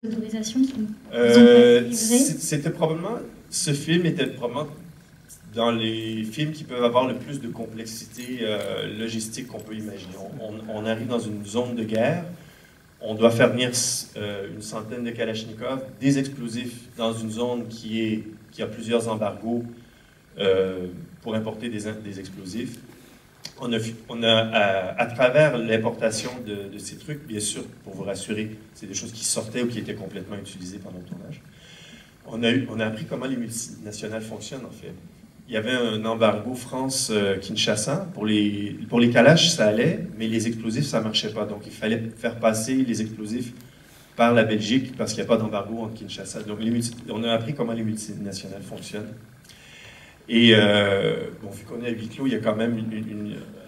D'autorisation qui nous ont pas livré. C'était probablement, ce film était probablement dans les films qui peuvent avoir le plus de complexité logistique qu'on peut imaginer. On arrive dans une zone de guerre, on doit faire venir une centaine de Kalachnikov, des explosifs dans une zone qui a plusieurs embargos pour importer des explosifs. On a à travers l'importation de ces trucs, bien sûr, pour vous rassurer, c'est des choses qui sortaient ou qui étaient complètement utilisées pendant le tournage. On a appris comment les multinationales fonctionnent, en fait. Il y avait un embargo France-Kinshasa. Pour les Kalash, ça allait, mais les explosifs, ça ne marchait pas. Donc, il fallait faire passer les explosifs par la Belgique parce qu'il n'y a pas d'embargo entre Kinshasa. Donc, on a appris comment les multinationales fonctionnent. Et bon, vu qu'on est à huis clos, il y a quand même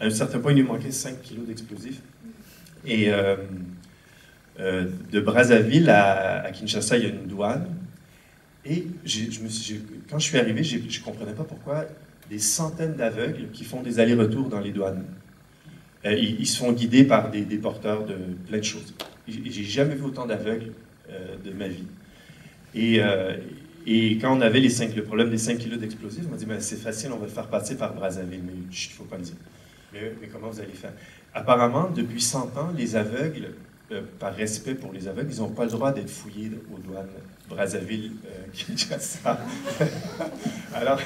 à un certain point, il nous manquait 5 kilos d'explosifs. Et de Brazzaville à Kinshasa, il y a une douane. Et quand je suis arrivé, je ne comprenais pas pourquoi des centaines d'aveugles qui font des allers-retours dans les douanes. Ils se font guider par des porteurs de plein de choses. J'ai jamais vu autant d'aveugles de ma vie. Et quand on avait le problème des 5 kilos d'explosifs, on m'a dit « c'est facile, on va le faire passer par Brazzaville. » Mais il ne faut pas le dire. Mais comment vous allez faire? Apparemment, depuis 100 ans, les aveugles, par respect pour les aveugles, ils n'ont pas le droit d'être fouillés aux douanes Brazzaville-Kinshasa. Alors,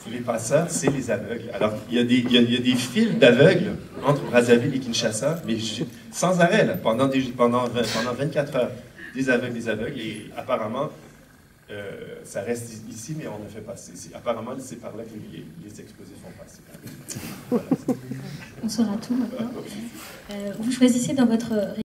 les passeurs, c'est les aveugles. Alors, il y a des fils d'aveugles entre Brazzaville et Kinshasa, mais sans arrêt, là, pendant 24 heures. Des aveugles, et apparemment, ça reste ici, mais on a fait passer. Apparemment, c'est par là que les explosifs vont passer. Voilà. On saura tout maintenant. Vous choisissez dans votre